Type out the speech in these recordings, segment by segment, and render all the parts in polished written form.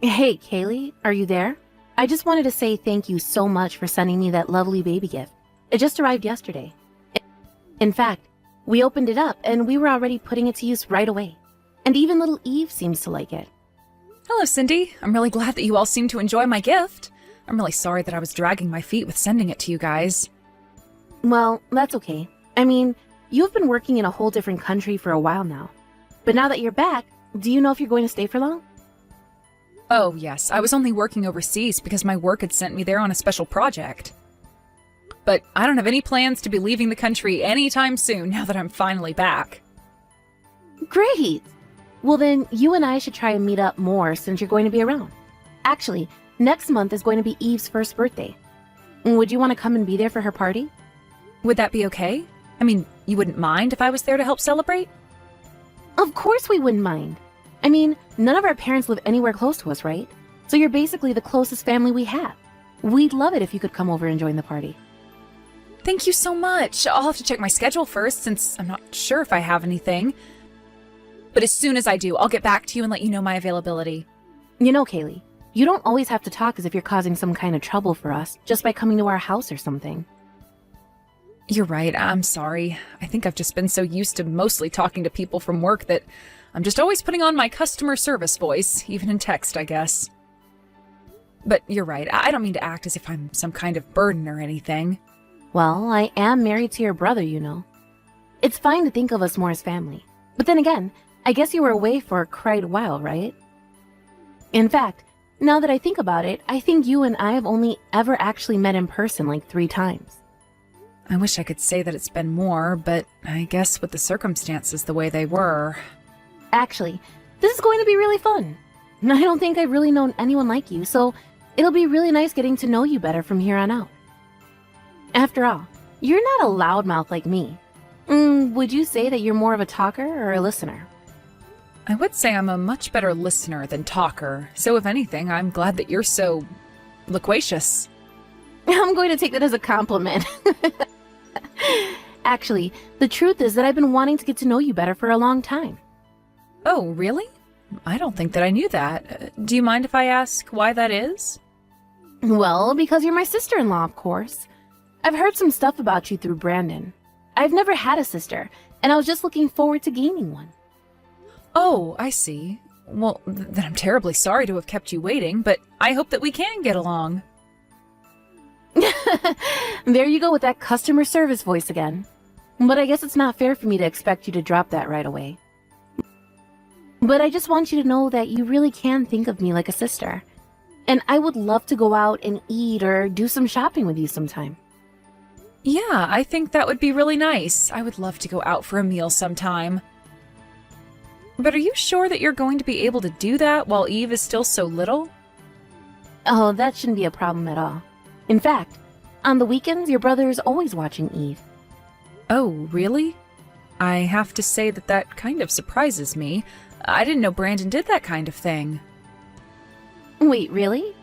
Hey, Kaylee, are you there? I just wanted to say thank you so much for sending me that lovely baby gift. It just arrived yesterday. In fact, we opened it up and we were already putting it to use right away. And even little Eve seems to like it. Hello, Cindy. I'm really glad that you all seem to enjoy my gift. I'm really sorry that I was dragging my feet with sending it to you guys. Well, that's okay. I mean, you've been working in a whole different country for a while now. But now that you're back, do you know if you're going to stay for long? Oh, yes. I was only working overseas because my work had sent me there on a special project. But I don't have any plans to be leaving the country anytime soon now that I'm finally back. Great! Well then, you and I should try and meet up more since you're going to be around. Actually, next month is going to be Eve's first birthday. Would you want to come and be there for her party? Would that be okay? I mean, you wouldn't mind if I was there to help celebrate? Of course we wouldn't mind. I mean, none of our parents live anywhere close to us, right? So you're basically the closest family we have. We'd love it if you could come over and join the party. Thank you so much. I'll have to check my schedule first since I'm not sure if I have anything. But as soon as I do, I'll get back to you and let you know my availability. You know, Kaylee, you don't always have to talk as if you're causing some kind of trouble for us just by coming to our house or something. You're right. I'm sorry. I think I've just been so used to mostly talking to people from work that I'm just always putting on my customer service voice, even in text, I guess. But you're right. I don't mean to act as if I'm some kind of burden or anything. Well, I am married to your brother, you know. It's fine to think of us more as family. But then again, I guess you were away for quite a while, right? In fact, now that I think about it, I think you and I have only ever actually met in person like 3 times. I wish I could say that it's been more, but I guess with the circumstances the way they were. Actually, this is going to be really fun. I don't think I've really known anyone like you, so it'll be really nice getting to know you better from here on out. After all, you're not a loudmouth like me. Would you say that you're more of a talker or a listener? I would say I'm a much better listener than talker, so if anything, I'm glad that you're so loquacious. I'm going to take that as a compliment. Actually, the truth is that I've been wanting to get to know you better for a long time. Oh, really? I don't think that I knew that. Do you mind if I ask why that is? Well, because you're my sister-in-law, of course. I've heard some stuff about you through Brandon. I've never had a sister, and I was just looking forward to gaining one. Oh, I see. Well, then I'm terribly sorry to have kept you waiting, but I hope that we can get along. There you go with that customer service voice again. But I guess it's not fair for me to expect you to drop that right away. But I just want you to know that you really can think of me like a sister. And I would love to go out and eat or do some shopping with you sometime. Yeah, I think that would be really nice. I would love to go out for a meal sometime. But are you sure that you're going to be able to do that while Eve is still so little? Oh, that shouldn't be a problem at all. In fact, on the weekends, your brother is always watching Eve. Oh, really? I have to say that that kind of surprises me. I didn't know Brandon did that kind of thing. Wait, really?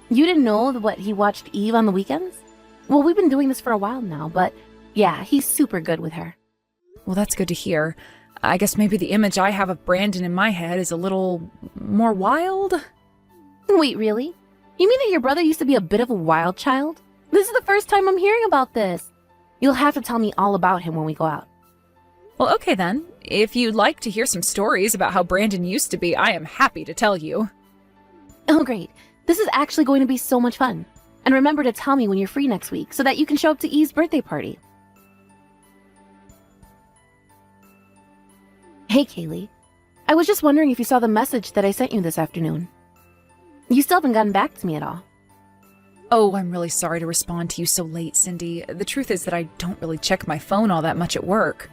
You didn't know what he watched Eve on the weekends? Well, we've been doing this for a while now, but yeah, he's super good with her. Well, that's good to hear. I guess maybe the image I have of Brandon in my head is a little more wild? Wait, really? You mean that your brother used to be a bit of a wild child? This is the first time I'm hearing about this. You'll have to tell me all about him when we go out. Well, okay then. If you'd like to hear some stories about how Brandon used to be, I am happy to tell you. Oh, great. This is actually going to be so much fun. And remember to tell me when you're free next week so that you can show up to Eve's birthday party. Hey, Kaylee. I was just wondering if you saw the message that I sent you this afternoon. You still haven't gotten back to me at all. Oh, I'm really sorry to respond to you so late, Cindy. The truth is that I don't really check my phone all that much at work.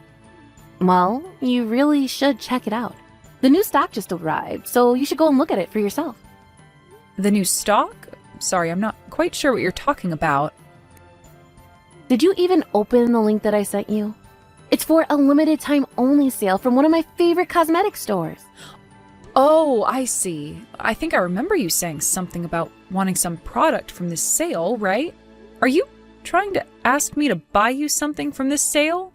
Well, you really should check it out. The new stock just arrived, so you should go and look at it for yourself. The new stock? Sorry, I'm not quite sure what you're talking about. Did you even open the link that I sent you? It's for a limited time only sale from one of my favorite cosmetic stores. Oh, I see. I think I remember you saying something about wanting some product from this sale, right? Are you trying to ask me to buy you something from this sale?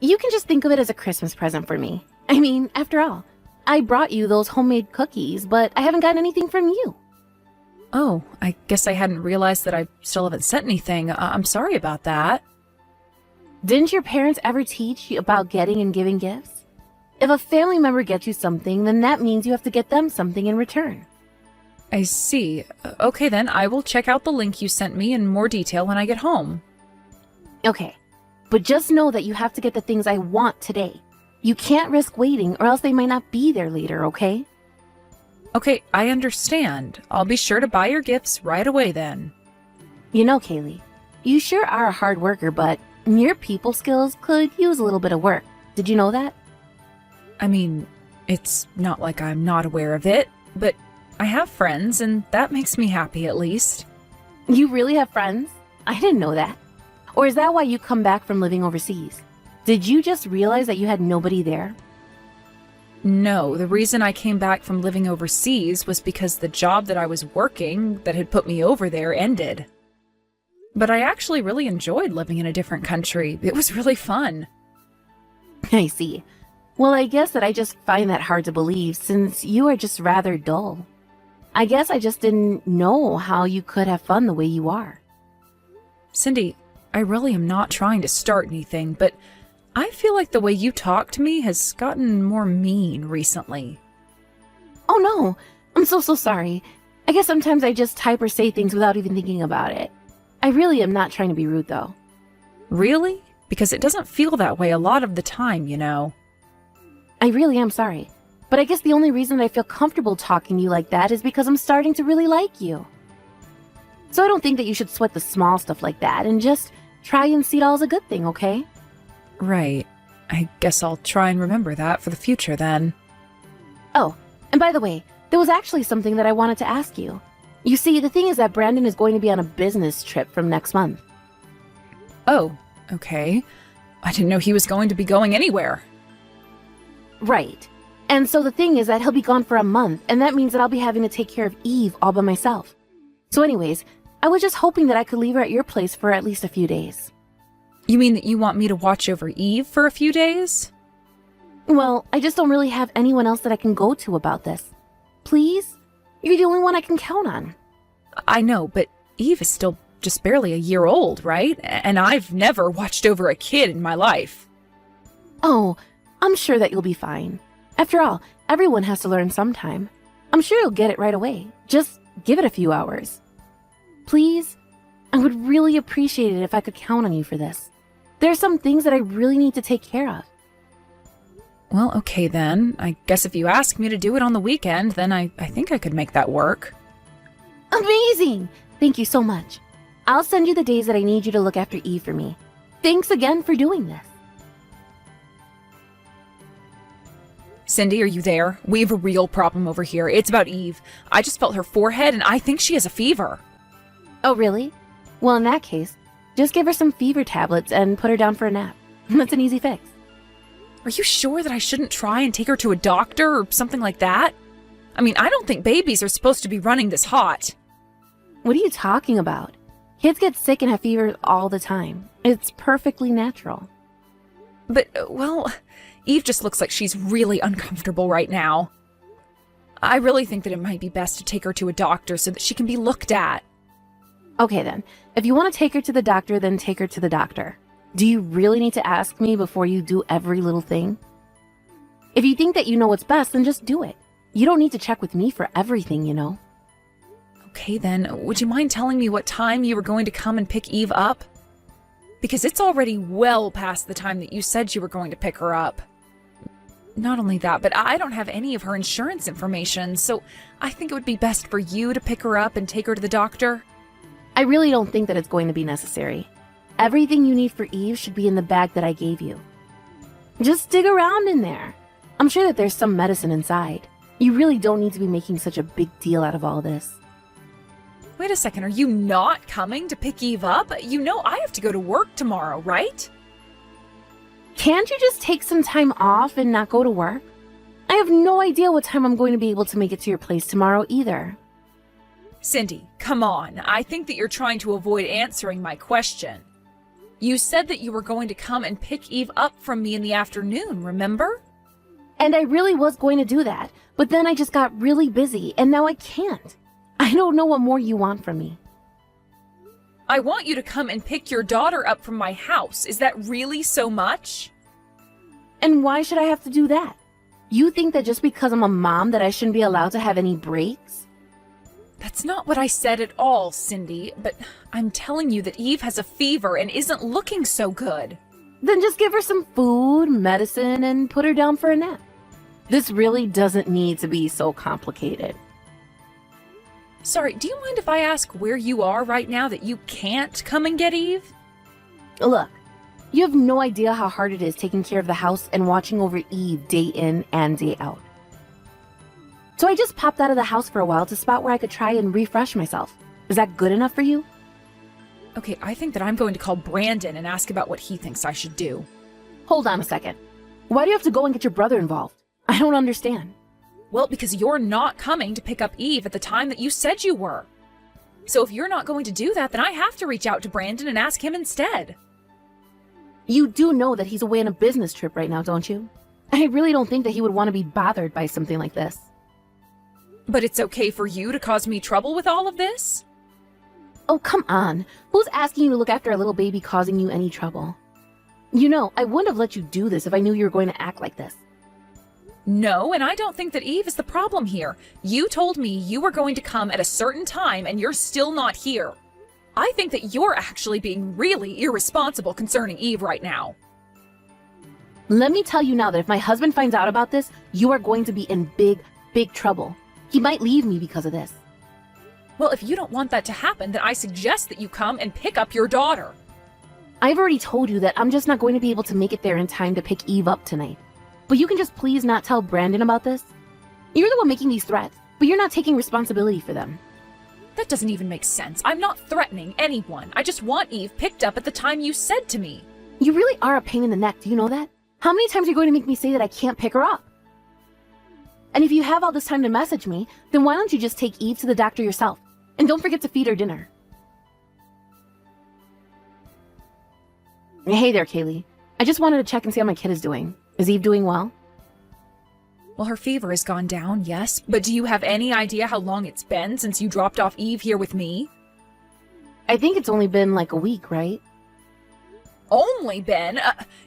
You can just think of it as a Christmas present for me. I mean, after all, I brought you those homemade cookies, but I haven't gotten anything from you. Oh, I guess I hadn't realized that I still haven't sent anything. I'm sorry about that. Didn't your parents ever teach you about getting and giving gifts? If a family member gets you something, then that means you have to get them something in return. I see. Okay then, I will check out the link you sent me in more detail when I get home. Okay, but just know that you have to get the things I want today. You can't risk waiting or else they might not be there later, okay? Okay, I understand. I'll be sure to buy your gifts right away then. You know, Kaylee, you sure are a hard worker, but your people skills could use a little bit of work. Did you know that? I mean, it's not like I'm not aware of it, but I have friends and that makes me happy at least. You really have friends? I didn't know that. Or is that why you come back from living overseas? Did you just realize that you had nobody there? No, the reason I came back from living overseas was because the job that I was working that had put me over there ended. But I actually really enjoyed living in a different country. It was really fun. I see. Well, I guess that I just find that hard to believe since you are just rather dull. I guess I just didn't know how you could have fun the way you are. Cindy, I really am not trying to start anything, but I feel like the way you talk to me has gotten more mean recently. Oh no, I'm so sorry. I guess sometimes I just type or say things without even thinking about it. I really am not trying to be rude though. Really? Because it doesn't feel that way a lot of the time, you know. I really am sorry. But I guess the only reason that I feel comfortable talking to you like that is because I'm starting to really like you. So I don't think that you should sweat the small stuff like that and just try and see it all as a good thing, okay? Right. I guess I'll try and remember that for the future then. Oh, and by the way, there was actually something that I wanted to ask you. You see, the thing is that Brandon is going to be on a business trip from next month. Oh, okay. I didn't know he was going to be going anywhere. Right. And so the thing is that he'll be gone for a month, and that means that I'll be having to take care of Eve all by myself. So anyways, I was just hoping that I could leave her at your place for at least a few days. You mean that you want me to watch over Eve for a few days? Well, I just don't really have anyone else that I can go to about this. Please? You're the only one I can count on. I know, but Eve is still just barely a year old, right? And I've never watched over a kid in my life. Oh, I'm sure that you'll be fine. After all, everyone has to learn sometime. I'm sure you'll get it right away. Just give it a few hours. Please? I would really appreciate it if I could count on you for this. There are some things that I really need to take care of. Well, okay then. I guess if you ask me to do it on the weekend, then I think I could make that work. Amazing! Thank you so much. I'll send you the days that I need you to look after Eve for me. Thanks again for doing this. Cindy, are you there? We have a real problem over here. It's about Eve. I just felt her forehead and I think she has a fever. Oh, really? Well, in that case, just give her some fever tablets and put her down for a nap. That's an easy fix. Are you sure that I shouldn't try and take her to a doctor or something like that? I mean, I don't think babies are supposed to be running this hot. What are you talking about? Kids get sick and have fevers all the time. It's perfectly natural. But, well, Eve just looks like she's really uncomfortable right now. I really think that it might be best to take her to a doctor so that she can be looked at. Okay then, if you want to take her to the doctor, then take her to the doctor. Do you really need to ask me before you do every little thing? If you think that you know what's best, then just do it. You don't need to check with me for everything, you know. Okay then, would you mind telling me what time you were going to come and pick Eve up? Because it's already well past the time that you said you were going to pick her up. Not only that, but I don't have any of her insurance information, so I think it would be best for you to pick her up and take her to the doctor. I really don't think that it's going to be necessary. Everything you need for Eve should be in the bag that I gave you. Just dig around in there. I'm sure that there's some medicine inside. You really don't need to be making such a big deal out of all this. Wait a second, are you not coming to pick Eve up? You know I have to go to work tomorrow, right? Can't you just take some time off and not go to work? I have no idea what time I'm going to be able to make it to your place tomorrow either. Cindy, come on. I think that you're trying to avoid answering my question. You said that you were going to come and pick Eve up from me in the afternoon, remember? And I really was going to do that, but then I just got really busy, and now I can't. I don't know what more you want from me. I want you to come and pick your daughter up from my house. Is that really so much? And why should I have to do that? You think that just because I'm a mom that I shouldn't be allowed to have any breaks? That's not what I said at all, Cindy, but I'm telling you that Eve has a fever and isn't looking so good. Then just give her some food, medicine, and put her down for a nap. This really doesn't need to be so complicated. Sorry, do you mind if I ask where you are right now that you can't come and get Eve? Look, you have no idea how hard it is taking care of the house and watching over Eve day in and day out. So I just popped out of the house for a while to spot where I could try and refresh myself. Is that good enough for you? Okay, I think that I'm going to call Brandon and ask about what he thinks I should do. Hold on a second. Why do you have to go and get your brother involved? I don't understand. Well, because you're not coming to pick up Eve at the time that you said you were. So if you're not going to do that, then I have to reach out to Brandon and ask him instead. You do know that he's away on a business trip right now, don't you? I really don't think that he would want to be bothered by something like this. But it's okay for you to cause me trouble with all of this? Oh, come on. Who's asking you to look after a little baby causing you any trouble? You know, I wouldn't have let you do this if I knew you were going to act like this. No, and I don't think that Eve is the problem here. You told me you were going to come at a certain time and you're still not here. I think that you're actually being really irresponsible concerning Eve right now. Let me tell you now that if my husband finds out about this, you are going to be in big trouble. He might leave me because of this. Well, if you don't want that to happen, then I suggest that you come and pick up your daughter. I've already told you that I'm just not going to be able to make it there in time to pick Eve up tonight. But you can just please not tell Brandon about this? You're the one making these threats, but you're not taking responsibility for them. That doesn't even make sense. I'm not threatening anyone. I just want Eve picked up at the time you said to me. You really are a pain in the neck, do you know that? How many times are you going to make me say that I can't pick her up? And if you have all this time to message me, then why don't you just take Eve to the doctor yourself? And don't forget to feed her dinner. Hey there, Kaylee. I just wanted to check and see how my kid is doing. Is Eve doing well? Well, her fever has gone down, yes. But do you have any idea how long it's been since you dropped off Eve here with me? I think it's only been like a week, right? Only been?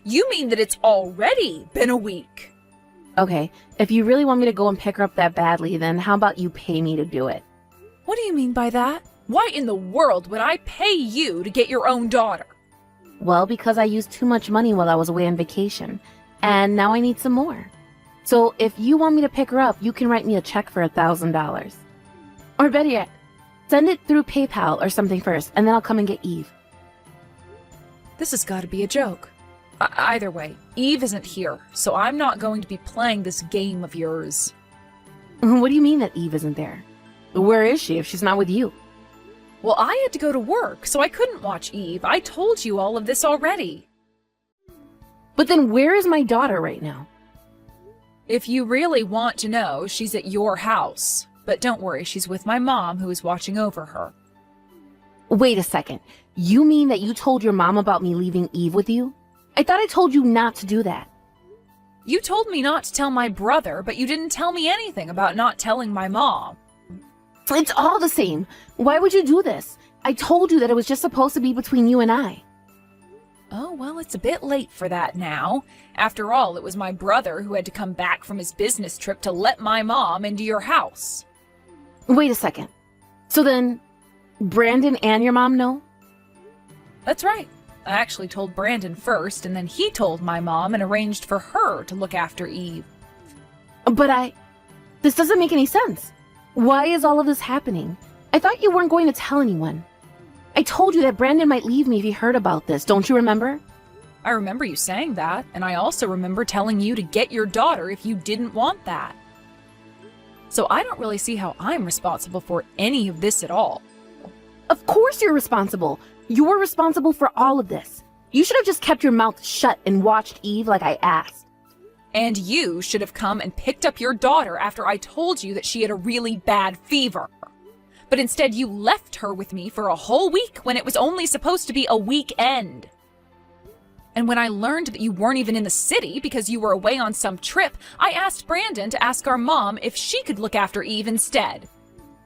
You mean that it's already been a week? Okay, if you really want me to go and pick her up that badly, then how about you pay me to do it? What do you mean by that? Why in the world would I pay you to get your own daughter? Well, because I used too much money while I was away on vacation, and now I need some more. So if you want me to pick her up, you can write me a check for $1,000. Or better yet, send it through PayPal or something first, and then I'll come and get Eve. This has got to be a joke. Either way, Eve isn't here, so I'm not going to be playing this game of yours. What do you mean that Eve isn't there? Where is she if she's not with you? Well, I had to go to work, so I couldn't watch Eve. I told you all of this already. But then where is my daughter right now? If you really want to know, she's at your house. But don't worry, she's with my mom, who is watching over her. Wait a second. You mean that you told your mom about me leaving Eve with you? I thought I told you not to do that. You told me not to tell my brother, but you didn't tell me anything about not telling my mom. It's all the same. Why would you do this? I told you that it was just supposed to be between you and I. Oh, well, it's a bit late for that now. After all, it was my brother who had to come back from his business trip to let my mom into your house. Wait a second. So then, Brandon and your mom know? That's right. I actually told Brandon first, and then he told my mom and arranged for her to look after Eve. But this doesn't make any sense. Why is all of this happening? I thought you weren't going to tell anyone. I told you that Brandon might leave me if he heard about this. Don't you remember? I remember you saying that, and I also remember telling you to get your daughter if you didn't want that. So I don't really see how I'm responsible for any of this at all. Of course you're responsible. You're responsible for all of this. You should have just kept your mouth shut and watched Eve like I asked. And you should have come and picked up your daughter after I told you that she had a really bad fever. But instead you left her with me for a whole week when it was only supposed to be a weekend. And when I learned that you weren't even in the city because you were away on some trip, I asked Brandon to ask our mom if she could look after Eve instead.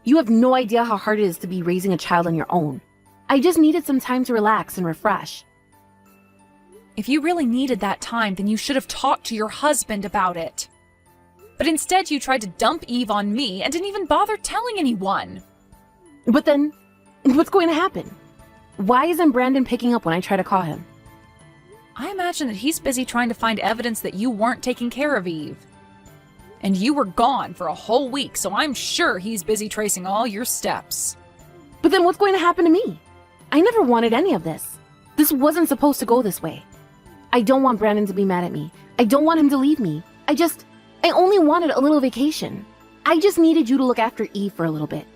You have no idea how hard it is to be raising a child on your own. I just needed some time to relax and refresh. If you really needed that time, then you should have talked to your husband about it. But instead, you tried to dump Eve on me and didn't even bother telling anyone. But then, what's going to happen? Why isn't Brandon picking up when I try to call him? I imagine that he's busy trying to find evidence that you weren't taking care of Eve. And you were gone for a whole week, so I'm sure he's busy tracing all your steps. But then what's going to happen to me? I never wanted any of this. This wasn't supposed to go this way. I don't want Brandon to be mad at me. I don't want him to leave me. I only wanted a little vacation. I just needed you to look after Eve for a little bit.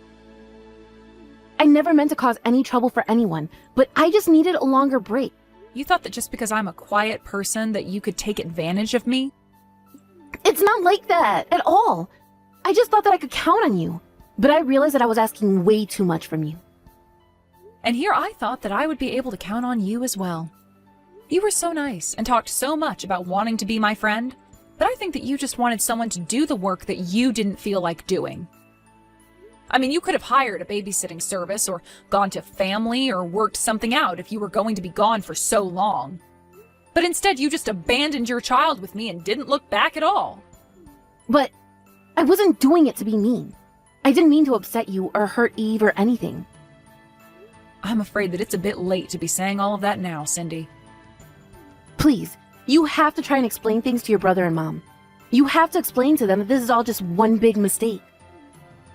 I never meant to cause any trouble for anyone, but I just needed a longer break. You thought that just because I'm a quiet person that you could take advantage of me? It's not like that at all. I just thought that I could count on you, but I realized that I was asking way too much from you. And here I thought that I would be able to count on you as well. You were so nice and talked so much about wanting to be my friend, but I think that you just wanted someone to do the work that you didn't feel like doing. I mean, you could have hired a babysitting service or gone to family or worked something out if you were going to be gone for so long. But instead, you just abandoned your child with me and didn't look back at all. But I wasn't doing it to be mean. I didn't mean to upset you or hurt Eve or anything. I'm afraid that it's a bit late to be saying all of that now, Cindy. Please, you have to try and explain things to your brother and mom. You have to explain to them that this is all just one big mistake.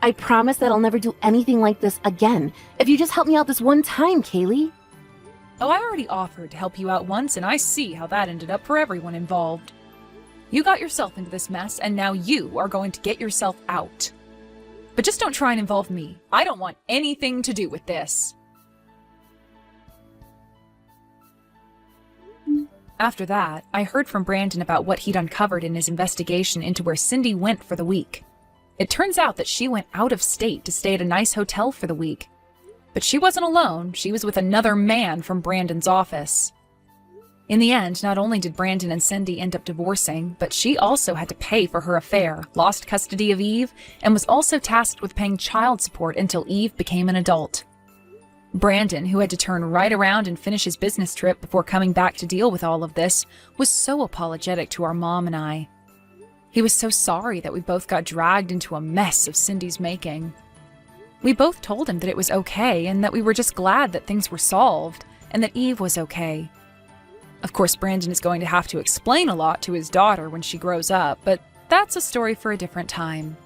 I promise that I'll never do anything like this again if you just help me out this one time, Kaylee. Oh, I already offered to help you out once, and I see how that ended up for everyone involved. You got yourself into this mess, and now you are going to get yourself out. But just don't try and involve me. I don't want anything to do with this. After that, I heard from Brandon about what he'd uncovered in his investigation into where Cindy went for the week. It turns out that she went out of state to stay at a nice hotel for the week. But she wasn't alone, she was with another man from Brandon's office. In the end, not only did Brandon and Cindy end up divorcing, but she also had to pay for her affair, lost custody of Eve, and was also tasked with paying child support until Eve became an adult. Brandon, who had to turn right around and finish his business trip before coming back to deal with all of this, was so apologetic to our mom and I. He was so sorry that we both got dragged into a mess of Cindy's making. We both told him that it was okay and that we were just glad that things were solved and that Eve was okay. Of course, Brandon is going to have to explain a lot to his daughter when she grows up, but that's a story for a different time.